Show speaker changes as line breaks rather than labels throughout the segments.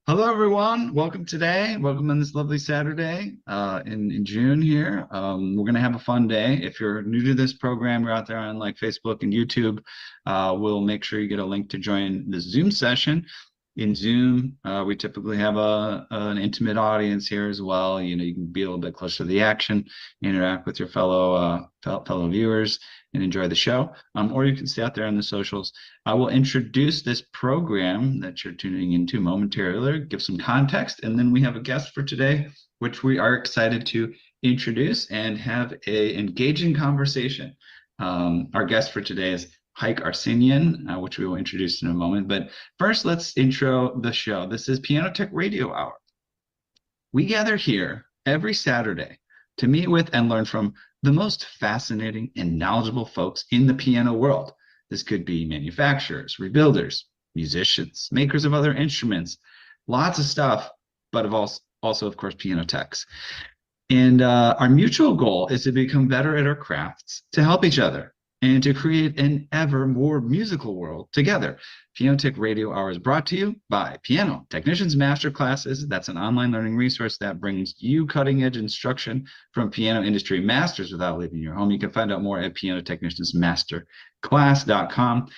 Hello, everyone. Welcome today. Welcome on this lovely Saturday in June here. We're going to have a fun day. If you're new to this program, you're out there on like Facebook and YouTube, we'll make sure you get a link to join the Zoom session. In Zoom, we typically have an intimate audience here as well. You know, you can be a little bit closer to the action, interact with your fellow viewers, and enjoy the show. Or you can stay out there on the socials. I will introduce this program that you're tuning into momentarily, give some context, and then we have a guest for today, which we are excited to introduce and have a engaging conversation. Our guest for today is Hayk Arsenyan, which we will introduce in a moment. But first, let's intro the show. This is Piano Tech Radio Hour. We gather here every Saturday to meet with and learn from the most fascinating and knowledgeable folks in the piano world. This could be manufacturers, rebuilders, musicians, makers of other instruments, lots of stuff, but also, of course, piano techs. And our mutual goal is to become better at our crafts, to help each other, and to create an ever more musical world together. Piano Tech Radio Hour is brought to you by Piano Technicians Masterclasses. That's an online learning resource that brings you cutting-edge instruction from piano industry masters without leaving your home. You can find out more at pianotechniciansmasterclass.com.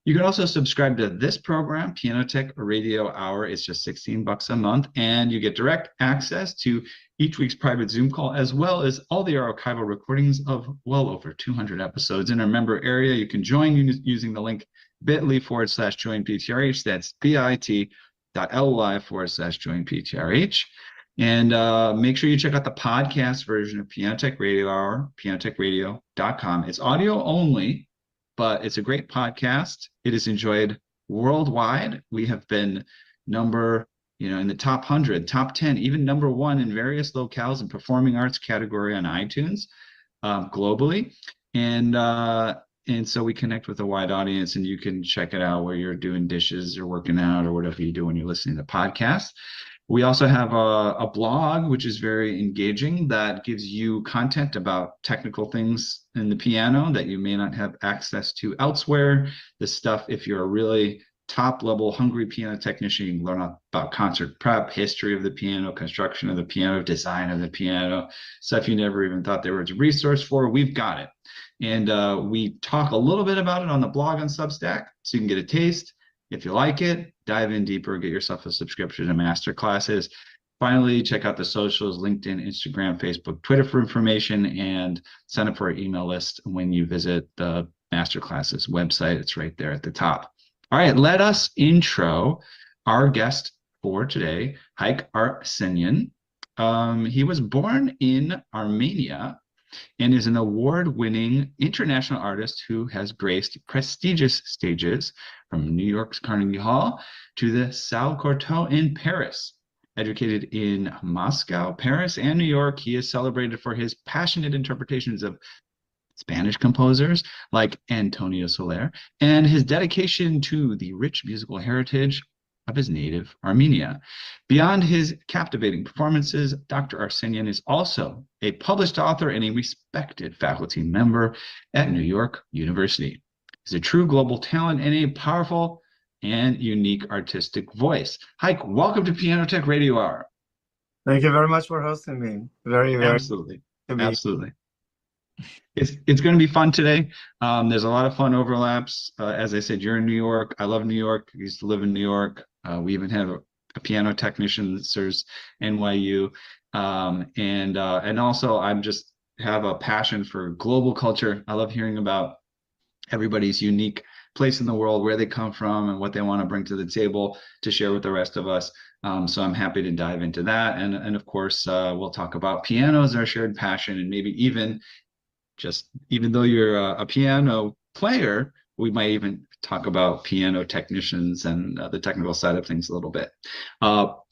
You can also subscribe to this program, Piano Tech Radio Hour. It's just $16 a month, and you get direct access to each week's private Zoom call, as well as all the archival recordings of well over 200 episodes. In our member area, you can join using the link bit.ly/joinptrh. That's bit.ly/joinptrh. And make sure you check out the podcast version of Piano Tech Radio Hour, pianotechradio.com. It's audio only, but it's a great podcast. It is enjoyed worldwide. We have been in the top 100, top 10, even number 1 in various locales and performing arts category on iTunes globally. And so we connect with a wide audience, and you can check it out where you're doing dishes or working out or whatever you do when you're listening to podcasts. We also have a blog, which is very engaging, that gives you content about technical things in the piano that you may not have access to elsewhere. The stuff, if you're a really top-level hungry piano technician, you can learn about concert prep, history of the piano, construction of the piano, design of the piano, stuff you never even thought there was a resource for. We've got it. And we talk a little bit about it on the blog on Substack, so you can get a taste. If you like it, dive in deeper, get yourself a subscription to masterclasses. Finally, check out the socials, LinkedIn, Instagram, Facebook, Twitter for information, and sign up for our email list when you visit the masterclasses website. It's right there at the top. All right, let us intro our guest for today, Hayk Arsenyan. He was born in Armenia and is an award-winning international artist who has graced prestigious stages from New York's Carnegie Hall to the Salle Cortot in Paris. Educated in Moscow, Paris, and New York, he is celebrated for his passionate interpretations of Spanish composers like Antonio Soler and his dedication to the rich musical heritage of his native Armenia. Beyond his captivating performances, Dr. Arsenyan is also a published author and a respected faculty member at New York University. He's a true global talent and a powerful and unique artistic voice. Hayk, welcome to Piano Tech Radio Hour.
Thank you very much for hosting me. Very
Absolutely. It's going to be fun today. There's a lot of fun overlaps. As I said, you're in New York. I love New York. I used to live in New York. We even have a piano technician that serves NYU. And also I'm just have a passion for global culture. I love hearing about everybody's unique place in the world, where they come from and what they want to bring to the table to share with the rest of us. So I'm happy to dive into that. And of course, we'll talk about pianos, our shared passion, and maybe even though you're a piano player, we might even talk about piano technicians and the technical side of things a little bit.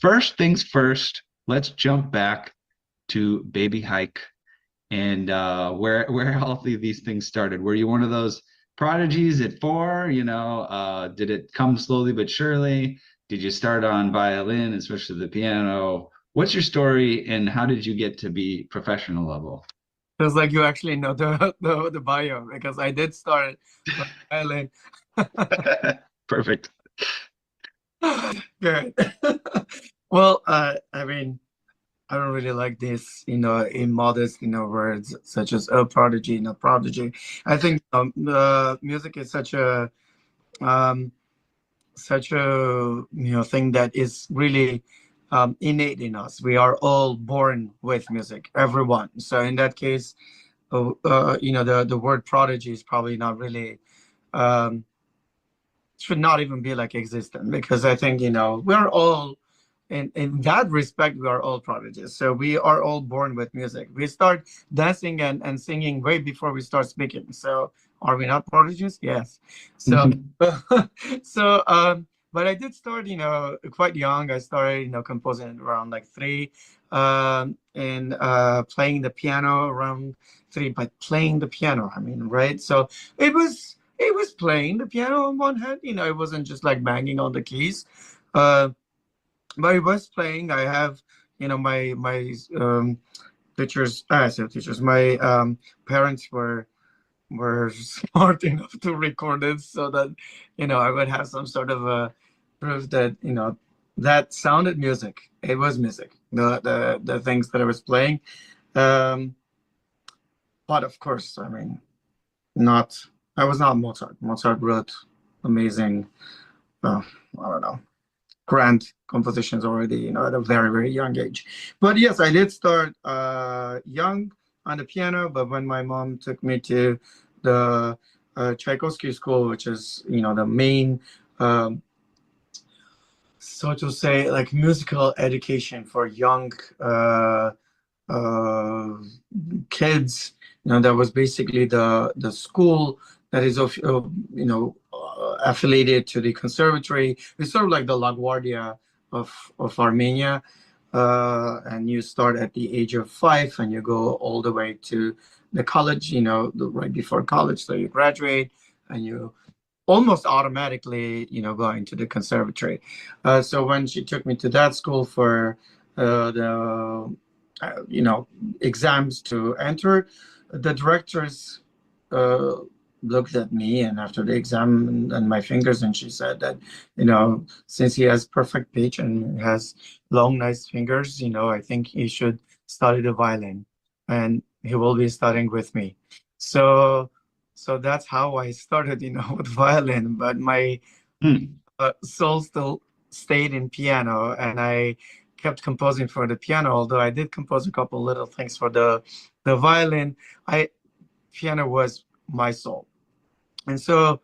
First things first, let's jump back to baby Hayk and where all of these things started. Were you one of those prodigies at 4? Did it come slowly but surely? Did you start on violin and switch to the piano? What's your story, and how did you get to be professional level?
Feels like you actually know the bio, because I did start with violin.
Perfect.
Good. Well, I mean, I don't really like this, immodest, words such as a prodigy, prodigy. I think music is um, such a thing that is really innate in us. We are all born with music, everyone. So in that case, the word prodigy is probably not really um, should not even be like existent, because I think we're all in that respect, we are all prodigies. So we are all born with music. We start dancing and singing way before we start speaking. So are we not prodigies? Yes. So but I did start quite young. I started composing around like 3, and playing the piano around 3. But playing the piano, I mean, right? So it was playing the piano on one hand. It wasn't just like banging on the keys. Uh, but it was playing. I have, my teachers. I said teachers. My parents were smart enough to record it so that I would have some sort of a proof that that sounded music. It was music. The things that I was playing. Um, but of course, I mean, not. I was not Mozart. Mozart wrote amazing. I don't know, grand compositions already, at a very, very young age. But yes, I did start young on the piano. But when my mom took me to the Tchaikovsky school, which is, the main, um, so to say, like musical education for young uh, kids, that was basically the school that is affiliated to the conservatory. It's sort of like the LaGuardia of Armenia. And you start at the age of 5 and you go all the way to the college, right before college. So you graduate and you almost automatically, go into the conservatory. So when she took me to that school for the exams to enter, the directors uh, looked at me and after the exam and my fingers, and she said that, since he has perfect pitch and has long, nice fingers, I think he should study the violin, and he will be studying with me. So, so that's how I started, with violin. But my
Hmm.
soul still stayed in piano, and I kept composing for the piano. Although I did compose a couple little things for the violin, I piano was my soul. And so,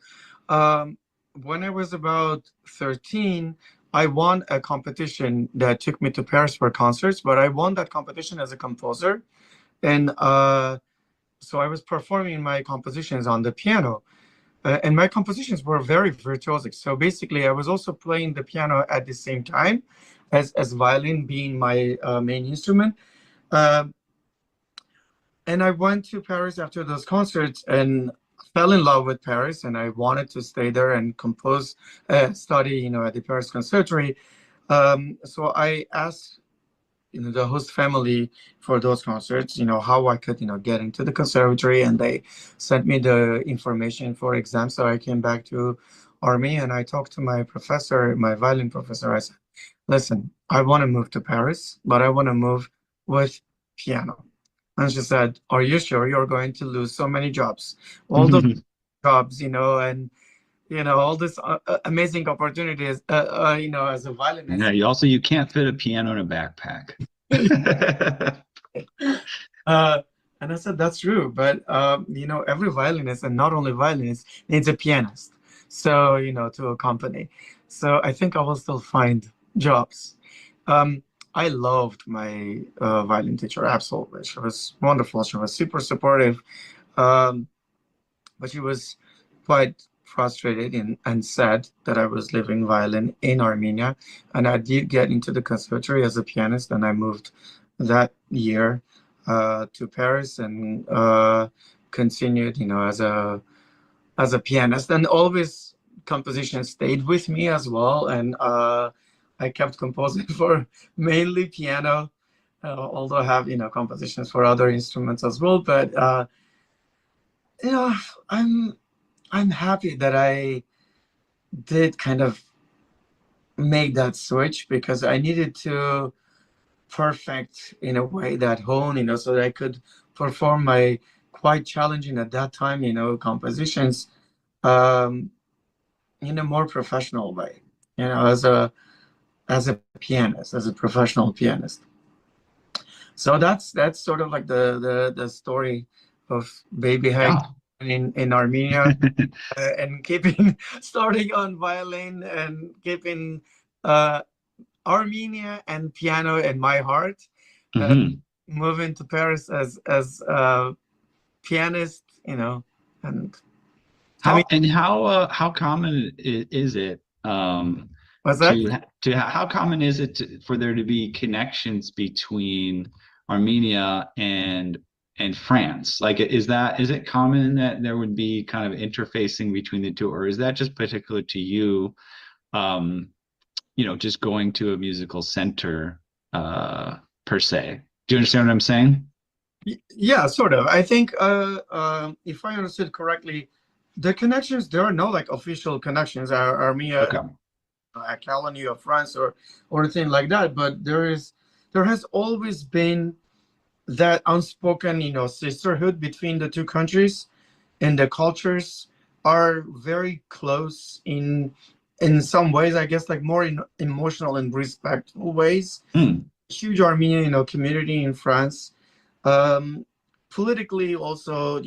um, when I was about 13, I won a competition that took me to Paris for concerts. But I won that competition as a composer, and so I was performing my compositions on the piano. And my compositions were very virtuosic. So basically, I was also playing the piano at the same time as violin being my main instrument. Uh, and I went to Paris after those concerts and fell in love with Paris. And I wanted to stay there and compose, study, at the Paris Conservatory. So I asked the host family for those concerts, how I could, get into the conservatory, and they sent me the information for exams. So I came back to Armenia and I talked to my professor, my violin professor. I said, listen, I want to move to Paris, but I want to move with piano. And she said, are you sure you're going to lose so many jobs? All those jobs, and all this amazing opportunities, as a violinist.
Yeah, you can't fit a piano in a backpack.
Uh, and I said, that's true. But, every violinist, and not only violinist, needs a pianist. So, to accompany. So I think I will still find jobs. Um, I loved my violin teacher, absolutely. She was wonderful. She was super supportive. Um, but she was quite frustrated and sad that I was leaving violin in Armenia. And I did get into the conservatory as a pianist, and I moved that year to Paris and continued, as a pianist. And always composition stayed with me as well. And I kept composing for mainly piano, although I have, compositions for other instruments as well. But you know, I'm I'm happy that I did kind of make that switch because I needed to perfect in a way that hone, so that I could perform my quite challenging at that time, compositions um, in a more professional way, as a pianist, as a professional pianist. So that's sort of like the story of Baby Hayk
Yeah.
in Armenia, and keeping starting on violin and keeping uh, Armenia and piano in my heart. Uh,
Hmm.
Moving to Paris as a pianist, and having
How common is it
what's that?
how common is it for there to be connections between Armenia and France? Like, is it common that there would be kind of interfacing between the two, or is that just particular to you? Um, just going to a musical center per se. Do you understand what I'm saying?
Yeah, sort of. I think if I understood correctly, the connections, there are no like official connections. Armenia,
Okay.
a colony of France or anything like that, but there has always been that unspoken, sisterhood between the two countries, and the cultures are very close in some ways, I guess, like more in emotional and respectful ways.
Hmm.
Huge Armenian, community in France. Um, Politically, also,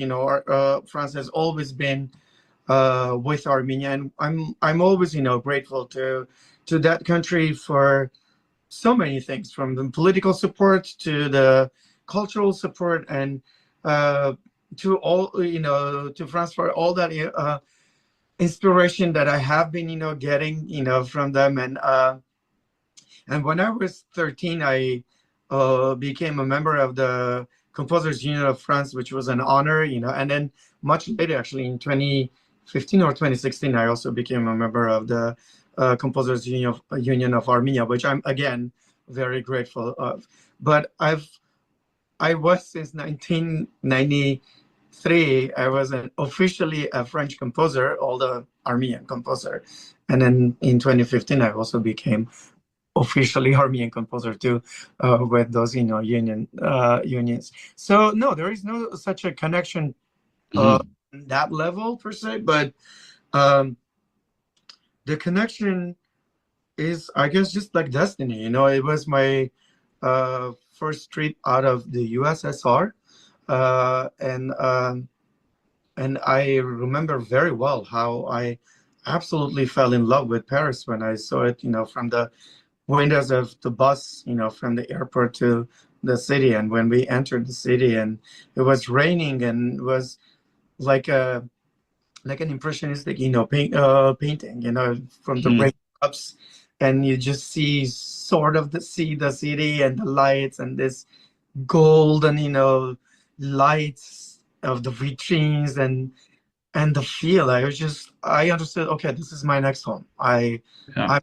France has always been with Armenia, and I'm always, grateful to that country for so many things, from the political support to the cultural support, and uh, to all, to France for all that inspiration that I have been, getting, from them. And when I was 13, I became a member of the Composers Union of France, which was an honor, and then much later, actually in 2015 or 2016, I also became a member of the Union of Armenia, which I'm, again, very grateful of. But I was, since 1993, I was officially a French composer, although Armenian composer. And then in 2015, I also became officially Armenian composer too, with those, unions. So no, there is no such a connection
Mhm.
that level per se, but um, the connection is, I guess, just like destiny. It was my first trip out of the USSR, uh, and um, and I remember very well how I absolutely fell in love with Paris when I saw it, from the windows of the bus, from the airport to the city. And when we entered the city, and it was raining, and it was like a like an impressionistic, painting, from the
Mhm.
raindrops, and you just see sort of the city and the lights and this golden, lights of the vitrines, and the feel. I understood, okay, this is my next home.
Yeah.
I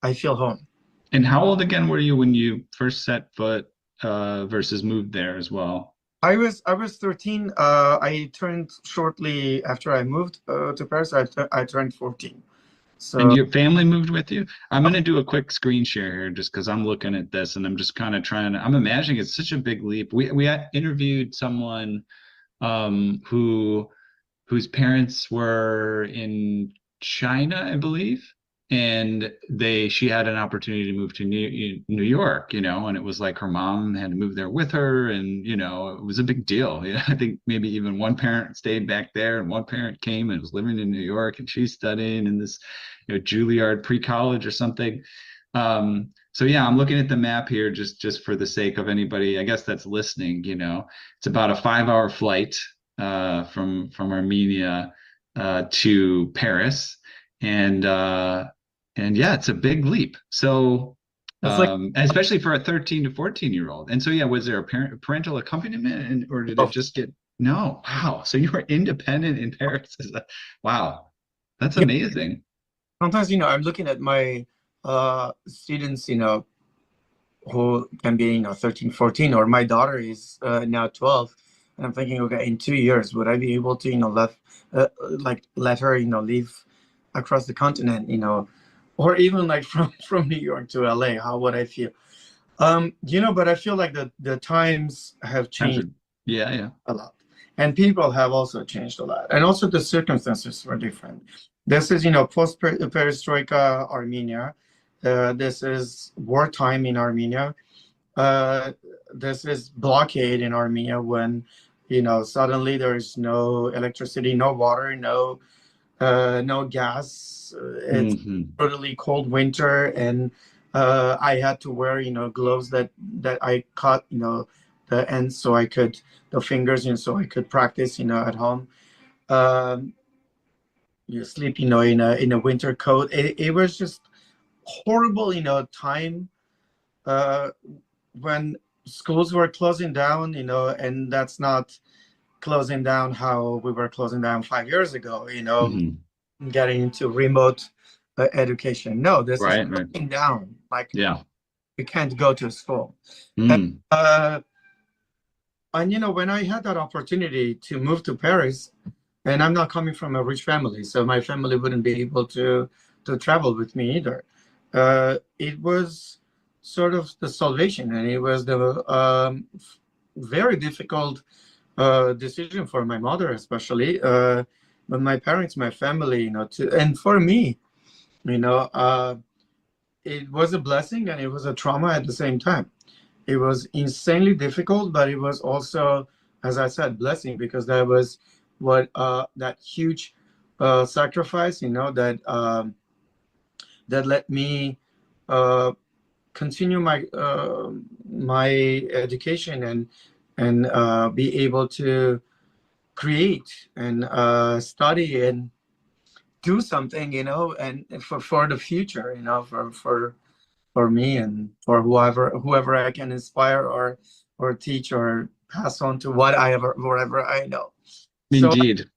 I feel home.
And how old again were you when you first set foot versus moved there as well?
I was 13. I turned shortly after I moved to Paris. I turned 14.
And
So
your family moved with you? I'm going to do a quick screen share here just because I'm looking at this and I'm just kind of trying to, I'm imagining it's such a big leap. We had interviewed someone who whose parents were in China, I believe. And she had an opportunity to move to New York, and it was like her mom had to move there with her. And, it was a big deal. Yeah, I think maybe even one parent stayed back there and one parent came and was living in New York and she's studying in this, Juilliard pre-college or something. So yeah, I'm looking at the map here just for the sake of anybody, I guess that's listening, it's about a 5-hour flight from Armenia to Paris, and yeah, it's a big leap. So
it's like,
especially for a 13 to 14-year-old. And so yeah, was there a parental accompaniment, or did it
oh,
just get no? Wow. So you were independent in Paris. Wow, that's
yeah.
amazing.
Sometimes, I'm looking at my students, who can be, 13, 14, or my daughter is now 12. And I'm thinking, okay, in 2 years, would I be able to, let her, leave across the continent, or even like from New York to LA, how would I feel? But I feel like the times have
Times
changed
are, yeah, yeah.
a lot, and people have also changed a lot, and also the circumstances were different. This is, post perestroika Armenia. This is wartime in Armenia. Uh, this is blockade in Armenia when, suddenly there's no electricity, no water, no gas. It's
Hmm.
brutally cold winter, and I had to wear, gloves that I cut, the ends so I could, the fingers, so I could practice, at home. Um, you sleep, in a winter coat. It was just horrible, time uh, when schools were closing down, and that's not closing down how we were closing down 5 years ago,
Hmm.
getting into remote education. No, this is
Right, right.
closing down. Like,
Yeah.
we can't go to school. And,
Mm.
uh, and when I had that opportunity to move to Paris, and I'm not coming from a rich family, so my family wouldn't be able to travel with me either. It was sort of the salvation, and it was the very difficult decision for my mother, especially, but my parents, my family, and for me, you know, uh, it was a blessing and it was a trauma at the same time. It was insanely difficult, but it was also, as I said, blessing, because that was what that huge sacrifice, that let me uh, continue my education, and be able to create and study and do something, and for the future, for me and for whoever I can inspire or teach or pass on to whatever I know. So
Indeed.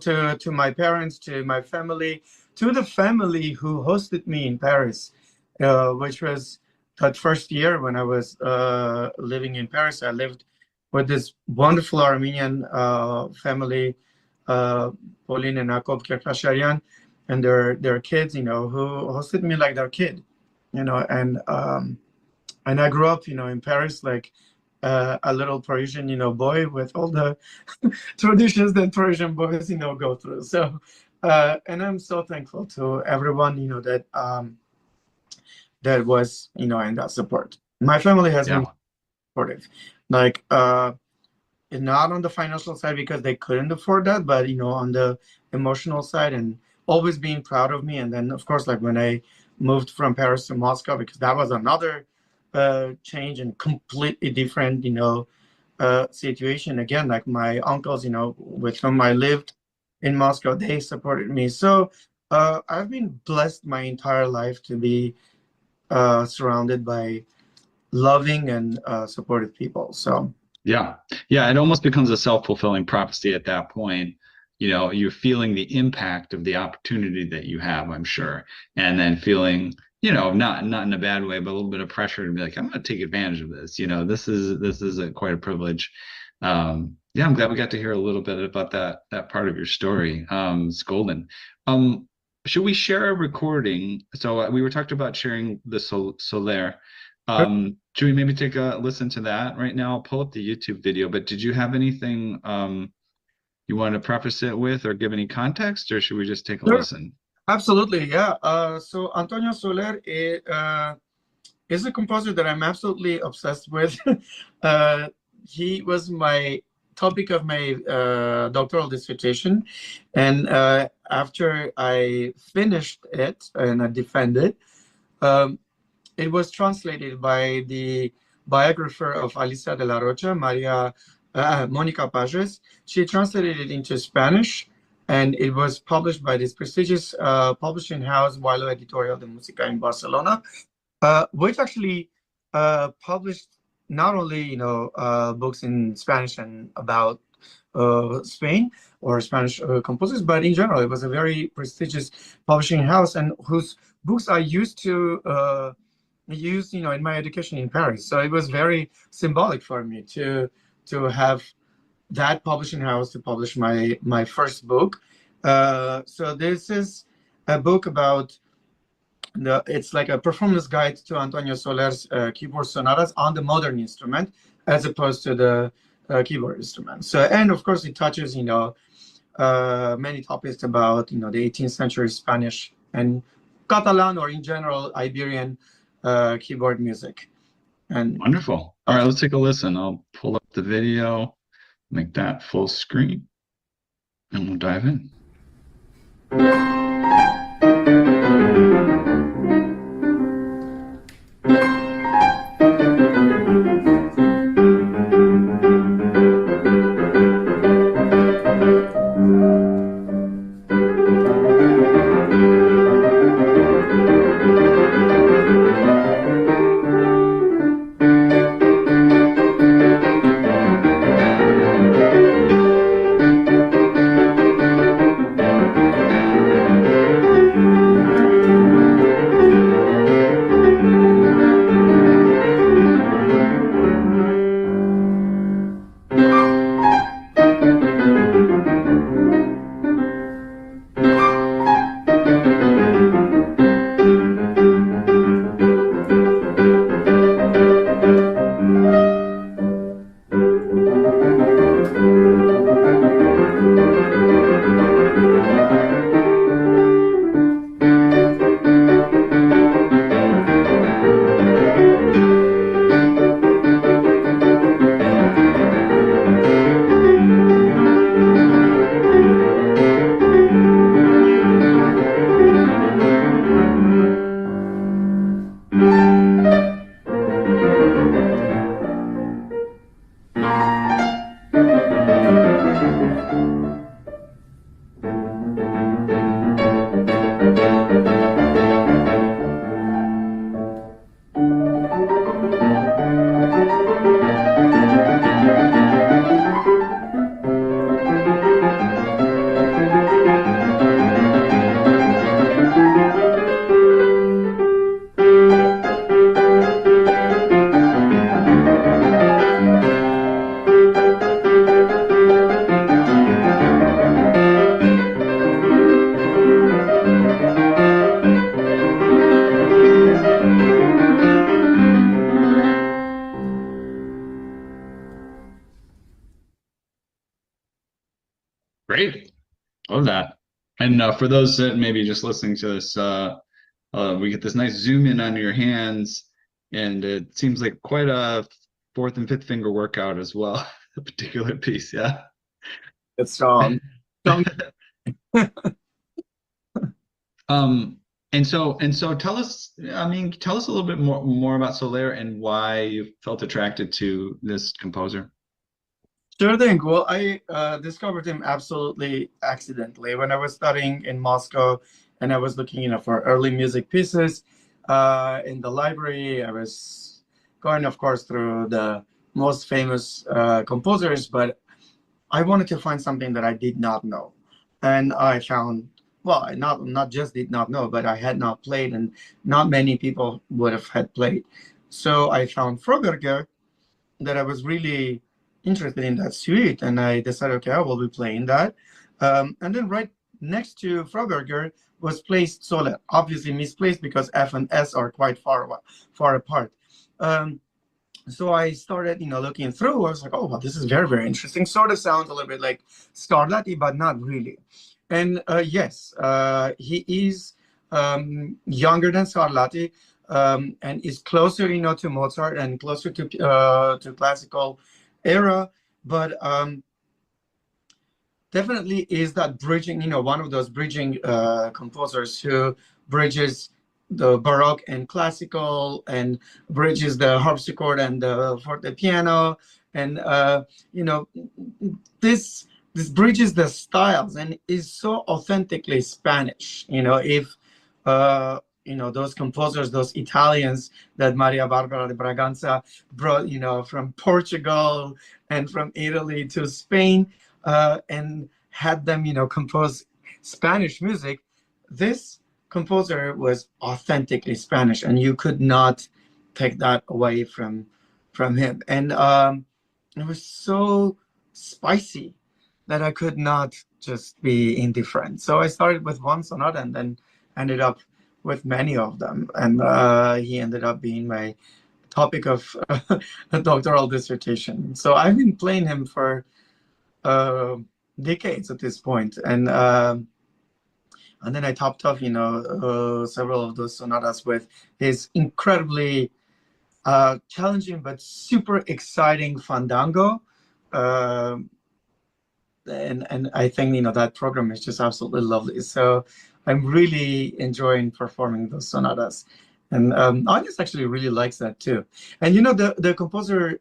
to my parents, to my family, to the family who hosted me in Paris, which was that first year when I was living in Paris. I lived with this wonderful Armenian family, uh, Pauline and Jakob Kirkasharian, and their kids, who hosted me like their kid, and I grew up, in Paris, like a little Parisian, boy with all the traditions that Persian boys, go through. So, and I'm so thankful to everyone, that was, in that support. My family has been
Yeah.
supportive, like not on the financial side because they couldn't afford that, but on the emotional side, and always being proud of me. And then, of course, like when I moved from Paris to Moscow, because that was another change and completely different, situation. Again, like my uncles, with whom I lived in Moscow, they supported me. So I've been blessed my entire life to be surrounded by loving and supportive people. So
Yeah. Yeah. It almost becomes a self-fulfilling prophecy at that point. You're feeling the impact of the opportunity that you have, I'm sure. And then feeling, not in a bad way, but a little bit of pressure to be like, I'm going to take advantage of this. This is quite a privilege. Yeah, I'm glad we got to hear a little bit about that part of your story. It's golden. Um, should we share a recording? So we were talking about sharing the Solaire. Should we maybe take a listen to that right now? I'll pull up the YouTube video, but did you have anything you want to preface it with or give any context, or should we just take a
sure.
listen?
Absolutely, yeah. So Antonio Soler is a composer that I'm absolutely obsessed with. uh, he was my topic of my doctoral dissertation, and after I finished it and I defended, um, it was translated by the biographer of Alicia de la Rocha, Monica Pages. She translated it into Spanish, and it was published by this prestigious publishing house, Wilo Editorial de Música in Barcelona, which actually published not only books in Spanish and about Spain or Spanish composers, but in general, it was a very prestigious publishing house, and whose books I used to use, in my education in Paris. So it was very symbolic for me to have that publishing house to publish my first book. So this is a book about It's like a performance guide to Antonio Soler's keyboard sonatas on the modern instrument, as opposed to the keyboard instrument. So, and of course, it touches, many topics about, the 18th century Spanish and Catalan, or in general Iberian keyboard music. And
Wonderful. All right, let's take a listen. I'll pull up the video, make that full screen, and we'll dive in. Great. Love that. And for those that maybe just listening to this, we get this nice zoom in on your hands, and it seems like quite a fourth and fifth finger workout as well, a particular piece. Yeah.
it's strong.
And so tell us, tell us a little bit more about Soler and why you felt attracted to this composer.
Sure thing. Well, I discovered him absolutely accidentally when I was studying in Moscow, and I was looking, for early music pieces in the library. I was going, of course, through the most famous composers, but I wanted to find something that I did not know, and I found. Well, I not just did not know, but I had not played, and not many people would have had played. So I found Froberger, that I was really interested in that suite, and I decided, okay, I will be playing that. And then right next to Froberger was placed Soler, obviously misplaced because F and S are quite far apart. So I started, looking through. I was like, oh, well, this is very, very interesting. Sort of sounds a little bit like Scarlatti, but not really. And yes, he is younger than Scarlatti, and is closer, to Mozart and closer to classical era, but definitely is that bridging, one of those bridging composers who bridges the Baroque and classical, and bridges the harpsichord and the forte piano, and this bridges the styles and is so authentically Spanish. If those composers, those Italians that Maria Barbara de Braganza brought, from Portugal and from Italy to Spain, and had them, compose Spanish music. This composer was authentically Spanish, and you could not take that away from him. And it was so spicy that I could not just be indifferent. So I started with one sonata and then ended up with many of them, and he ended up being my topic of a doctoral dissertation. So I've been playing him for decades at this point, and then I topped off, several of those sonatas with his incredibly challenging but super exciting fandango. And I think, that program is just absolutely lovely. So I'm really enjoying performing those sonatas. And Agnes actually really likes that too. And the composer,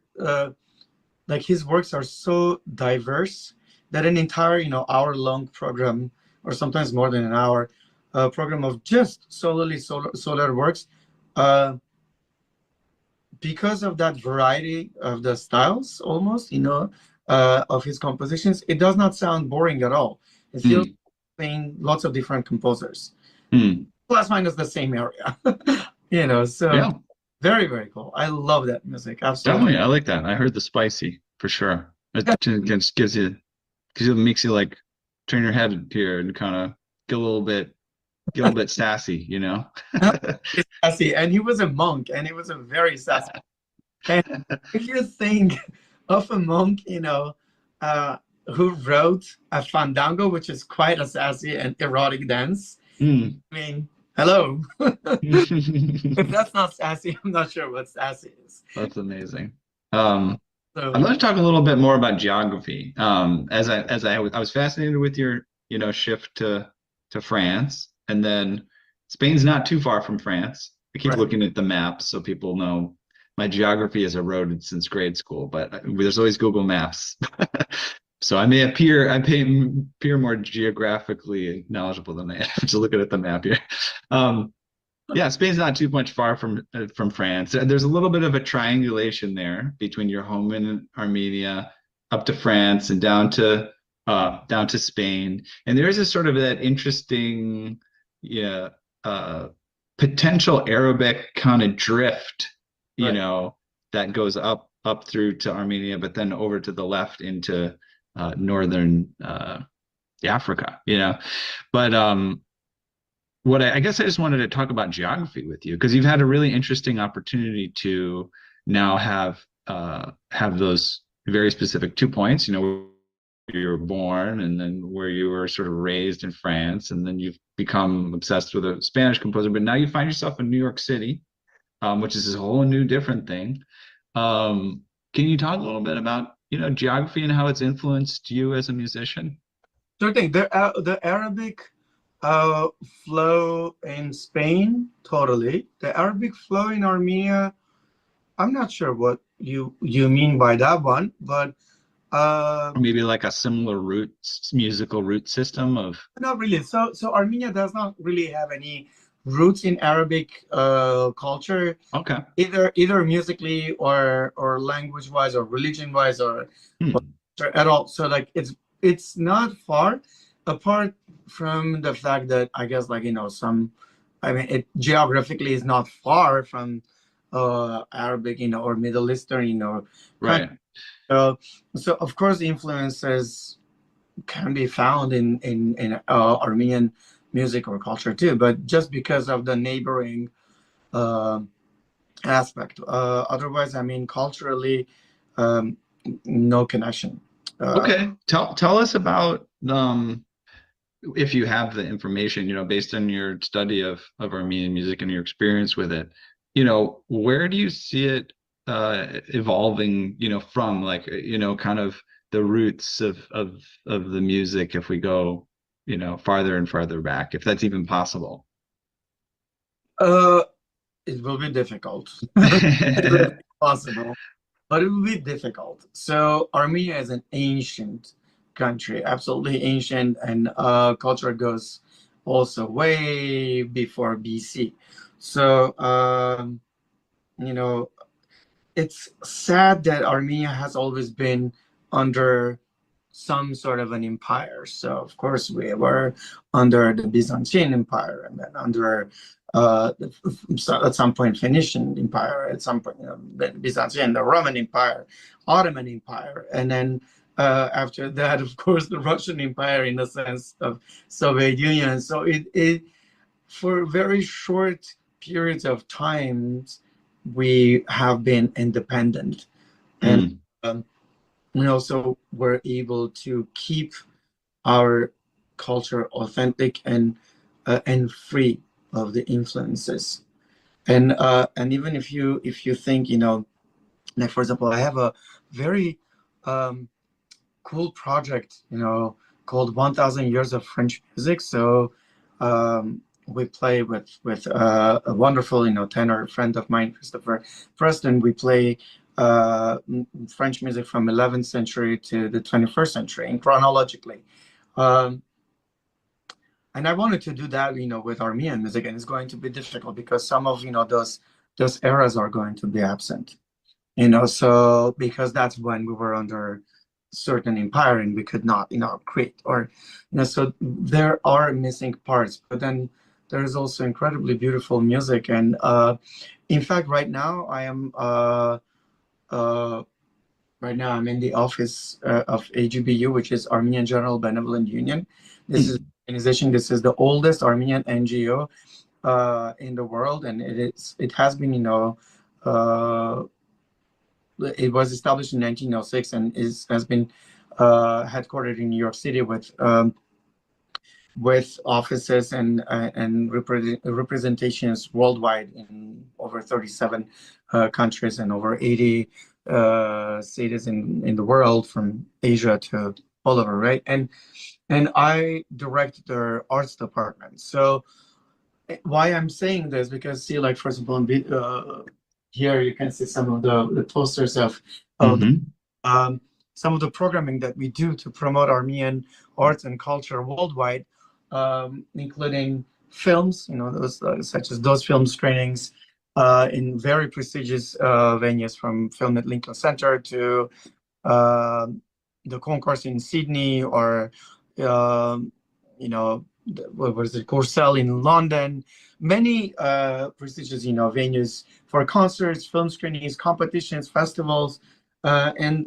like his works are so diverse that an entire, hour-long program, or sometimes more than an hour, program of just solely solar works, because of that variety of the styles, almost, of his compositions, it does not sound boring at all. It feels like playing lots of different composers, plus minus the same area. So
Yeah,
very, very cool. I love that music. Absolutely.
definitely. I like that. I heard the spicy for sure. It just makes you like turn your head here and kind of get a little bit sassy,
He's sassy, and he was a monk, and he was a very sassy. And if you think of a monk, who wrote a fandango, which is quite a sassy and erotic dance, I mean, hello. If that's not sassy, I'm not sure what sassy is.
That's amazing. I'd like to talk a little bit more about geography. As I was fascinated with your, shift to France, and then Spain's not too far from France. I keep looking at the map so people know my geography is eroded since grade school, but there's always Google Maps. So I may appear more geographically knowledgeable than I am to look at the map here. Yeah, Spain's not too much far from France. There's a little bit of a triangulation there between your home in Armenia, up to France, and down to Spain. And there is a sort of that interesting, potential Arabic kind of drift, that goes up through to Armenia, but then over to the left into northern Africa. But what I guess I just wanted to talk about geography with you, because you've had a really interesting opportunity to now have those very specific 2 points, where you were born and then where you were sort of raised in France, and then you've become obsessed with a Spanish composer, but now you find yourself in New York City, which is a whole new different thing. Can you talk a little bit about, geography and how it's influenced you as a musician?
Sure thing. The Arabic flow in Spain, totally. The Arabic flow in Armenia, I'm not sure what you mean by that one, but
or maybe like a similar musical root system of.
Not really. So Armenia does not really have any roots in Arabic culture.
Okay.
Either musically or language wise or religion wise or at all. So like it's not far apart from the fact that I guess it geographically is not far from Arabic, or Middle Eastern,
right.
So of course the influences can be found in Armenian music or culture too, but just because of the neighboring aspect. Otherwise, culturally, no connection.
Okay, tell us about if you have the information, based on your study of Armenian music and your experience with it, where do you see it evolving, from, like, kind of the roots of the music, if we go, farther and farther back, if that's even possible?
It will be difficult. It will be possible, but it will be difficult. So Armenia is an ancient country, absolutely ancient, and culture goes also way before BC. So it's sad that Armenia has always been under some sort of an empire. So of course we were under the Byzantine Empire, and then under at some point Phoenician Empire, at some point the Byzantine, the Roman Empire, Ottoman Empire, and then after that, of course, the Russian Empire in the sense of Soviet Union. So for very short periods of times, we have been independent, and
Mm.
we also were able to keep our culture authentic and free of the influences. And even if you think, like for example, I have a very um, cool project, called 1000 Years of French Music. So we play with a wonderful, tenor friend of mine, Christopher Preston. We play French music from 11th century to the 21st century, and chronologically. Um, and I wanted to do that, with Armenian music, and it's going to be difficult because some of, those eras are going to be absent. So because that's when we were under certain empire and we could not, create, or, so there are missing parts, but then there is also incredibly beautiful music. And in fact, right now I'm in the office of AGBU, which is Armenian General Benevolent Union. This is
Mm.
organization. This is the oldest Armenian NGO in the world, and it has been, it was established in 1906 and has been headquartered in New York City with offices and representations worldwide in over 37 countries and over 80 cities in the world, from Asia to all over, right? And I direct their arts department. So why I'm saying this, because see, like for example, here you can see some of the posters of
Mm-hmm.
some of the programming that we do to promote Armenian arts and culture worldwide, including films, those such as those film screenings in very prestigious venues, from Film at Lincoln Center to uh, the concourse in Sydney, or what is it, Corcel in London, many prestigious, venues for concerts, film screenings, competitions, festivals, and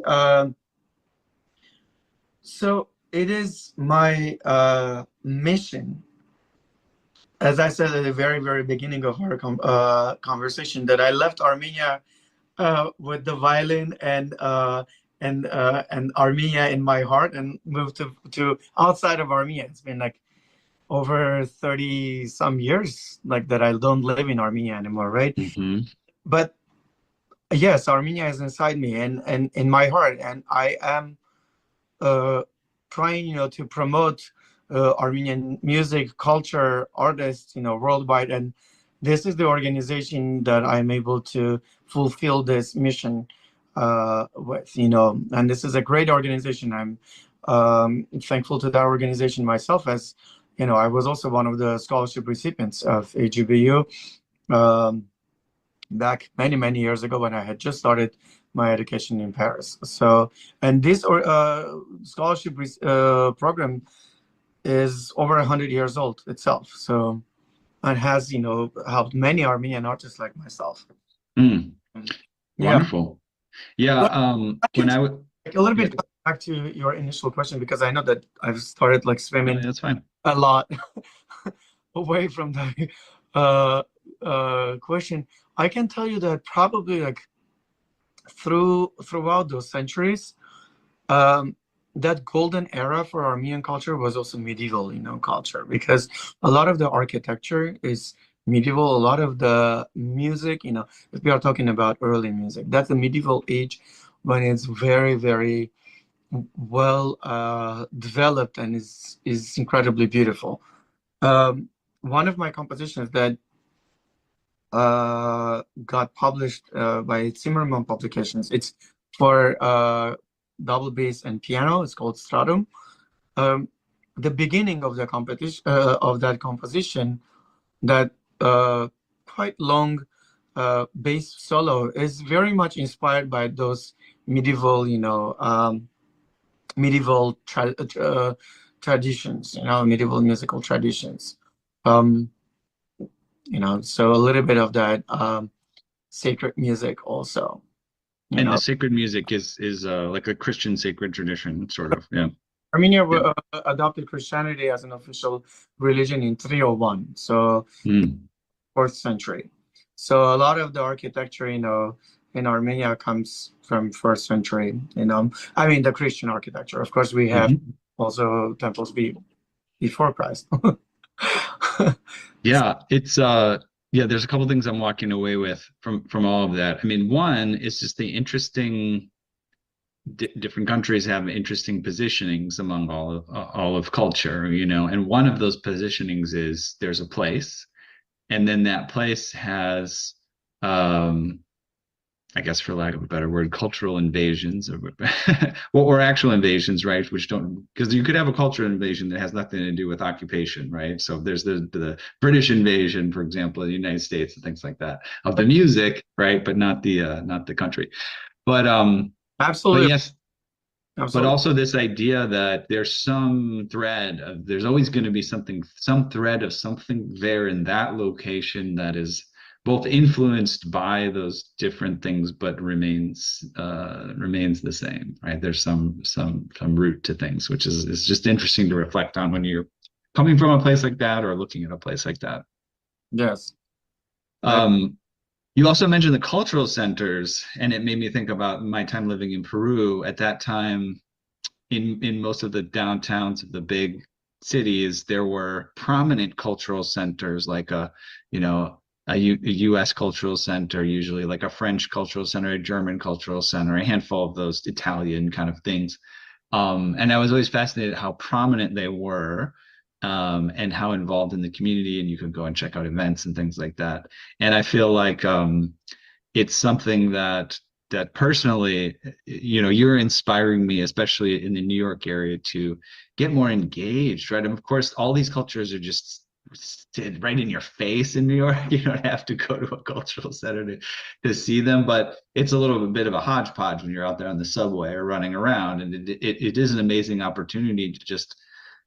so it is my mission, as I said at the very, very beginning of our conversation, that I left Armenia with the violin and Armenia in my heart, and moved to outside of Armenia. It's been like over 30 some years like that I don't live in Armenia anymore, right?
Mm-hmm.
But yes, Armenia is inside me and in my heart, and I am uh, trying, to promote Armenian music, culture, artists, worldwide. And this is the organization that I'm able to fulfill this mission with, and this is a great organization. I'm thankful to that organization myself, as, I was also one of the scholarship recipients of AGBU back many, many years ago when I had just started my education in Paris. So, and this scholarship program is over 100 years old itself. So, and has, helped many Armenian artists like myself.
Mm.
Yeah.
Wonderful. Yeah.
But I
When
can
I would,
like a little
yeah,
bit back to your initial question, because I know that I've started like
no,
swimming
that's fine.
a lot away from the question. I can tell you that probably like throughout those centuries, um, that golden era for Armenian culture was also medieval, culture, because a lot of the architecture is medieval. A lot of the music, if we are talking about early music, that's the medieval age, when it's very, very well developed and is incredibly beautiful. One of my compositions that got published by Zimmerman Publications. It's for double bass and piano. It's called Stratum. Um, the beginning of the competition of that composition, that quite long bass solo, is very much inspired by those medieval, medieval traditions, medieval musical traditions. Um, so a little bit of that sacred music also,
And the sacred music is like a Christian sacred tradition, sort of. Yeah.
Armenia
Yeah.
adopted Christianity as an official religion in 301, so
Mm.
fourth century. So a lot of the architecture, in Armenia comes from first century. I mean the Christian architecture. Of course, we have
Mhm.
also temples before Christ.
Yeah, it's yeah, there's a couple things I'm walking away with from all of that. I mean, one is just the interesting different countries have interesting positionings among all of culture, and one of those positionings is there's a place, and then that place has I guess for lack of a better word, cultural invasions or or actual invasions, right? Which don't, because you could have a cultural invasion that has nothing to do with occupation, right? So there's the British invasion, for example, in the United States and things like that of the music, right? But not the country. But
Absolutely,
yes, but
absolutely.
also this idea that there's some thread of there's always going to be some thread of something there in that location that is both influenced by those different things but remains the same, right? There's some root to things, which is just interesting to reflect on when you're coming from a place like that or looking at a place like that.
Yes. I,
um you also mentioned the cultural centers, and it made me think about my time living in Peru. At that time, in most of the downtowns of the big cities, there were prominent cultural centers like a U.S. cultural center, usually like a French cultural center, a German cultural center, a handful of those Italian kind of things. And I was always fascinated how prominent they were, and how involved in the community, and you could go and check out events and things like that. And I feel like it's something that personally, you're inspiring me, especially in the New York area, to get more engaged, right? And of course, all these cultures are just right in your face in New York. You don't have to go to a cultural center to see them, but it's a little bit of a hodgepodge when you're out there on the subway or running around. And it is an amazing opportunity to just,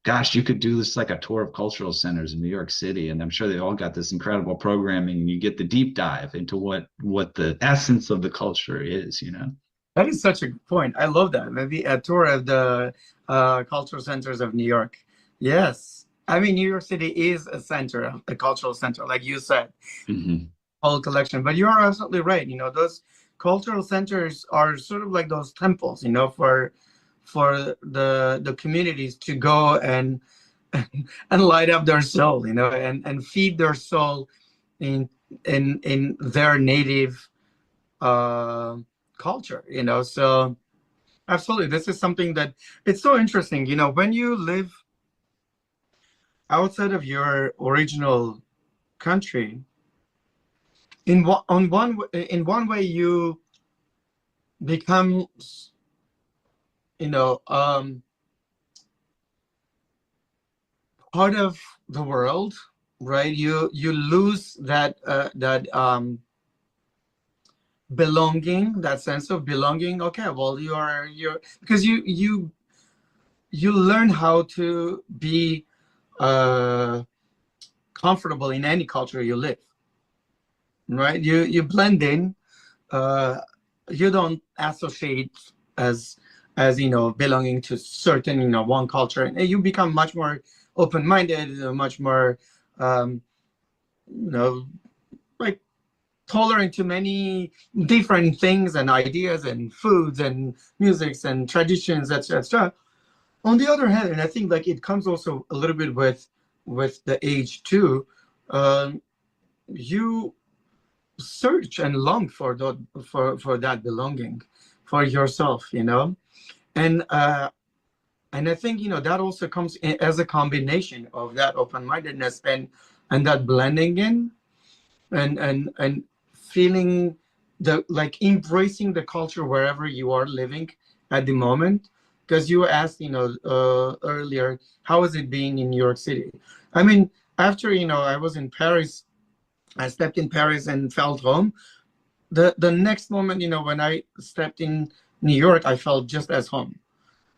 gosh, you could do this like a tour of cultural centers in New York City, and I'm sure they all got this incredible programming. And you get the deep dive into what the essence of the culture is.
that is such a good point. I love that. Maybe a tour of the cultural centers of New York. Yes. I mean, New York City is a center, a cultural center, like you said,
Hmm.
whole collection. But you are absolutely right. Those cultural centers are sort of like those temples, for the communities to go and and light up their soul, and feed their soul in in their native uh, culture. So absolutely, this is something that it's so interesting. When you live outside of your original country, in one way you become, you know, um, part of the world, right? You lose that belonging, that sense of belonging. Okay, well, you're because you learn how to be uh, comfortable in any culture you live, right? You blend in. Uh, you don't associate as belonging to certain one culture, and you become much more open-minded, much more um, you know like tolerant to many different things and ideas and foods and musics and traditions, etc. On the other hand, and I think like it comes also a little bit with the age too, um, you search and long for that belonging for yourself, and I think that also comes as a combination of that open-mindedness and that blending in and feeling the like embracing the culture wherever you are living at the moment. Because you asked earlier, how is it being in New York City? I mean, after I was in Paris, I stepped in Paris and felt home. The next moment, when I stepped in New York, I felt just as home.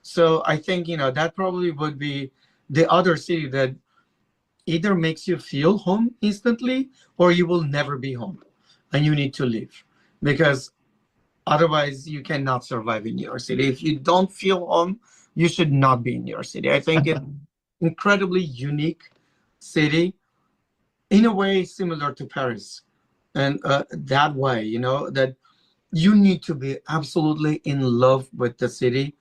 So I think that probably would be the other city that either makes you feel home instantly, or you will never be home and you need to leave, because otherwise you cannot survive in New York City if you don't feel home you should not be in New York City. I think it's incredibly unique city, in a way similar to Paris. And that way, you know, that you need to be absolutely in love with the city